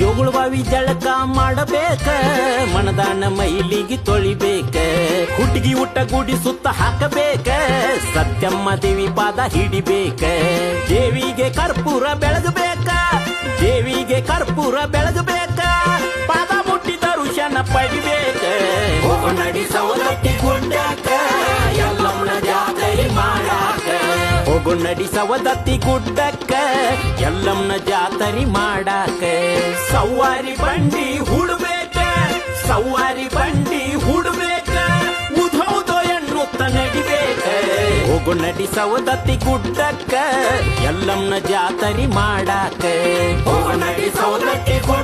ಜೋಗುಳ ಬಾವಿ ಜಳಕ ಮಾಡಬೇಕ, ಮನದಾನ ಮೈಲಿಗೆ ತೊಳಿಬೇಕ, ಹುಟ್ಟಿಗೆ ಊಟ ಗುಡಿ ಸುತ್ತ ಹಾಕಬೇಕ, ಸತ್ಯಮ್ಮ ದೇವಿ ಪಾದ ಹಿಡಿಬೇಕ, ದೇವಿಗೆ ಕರ್ಪೂರ ಬೆಳಗಬೇಕ, ದೇವಿಗೆ ಕರ್ಪೂರ ಬೆಳಗಬೇಕ, ಪಾದ ಮುಟ್ಟಿದ ಋಷನ ಪಡಿಬೇಕ. ಹೋಗನಡಿ ಸವದತ್ತಿ ಗುಡ್ಡಕ್ಕ ಎಲ್ಲಮ್ಮನ ಜಾತ್ರೆ ಮಾಡಾಕ, ಹೋಗು ನಡಿ ಸವದತ್ತಿ ಗುಡ್ಡಕ್ಕ ಎಲ್ಲಮ್ಮನ ಜಾತ್ರೆ ಮಾಡಾಕ. ಸವಾರಿ ಬಂಡಿ ಹುಡ್ಬೇಕ, ಸವಾರಿ ಬಂಡಿ ಹುಡ್ಬೇಕ, ಉಧೌದೋ ಎನ್ನುತ್ತ ನಡಿಬೇಕ. ಹೋಗು ನಡಿ ಸವದತ್ತಿ ಗುಡ್ಡಕ್ಕ ಎಲ್ಲಮ್ಮನ ಜಾತ್ರೆ ಮಾಡಾಕ, ಹೋಗು ನಡಿ ಸವದತ್ತಿ ಗುಡ್ಡ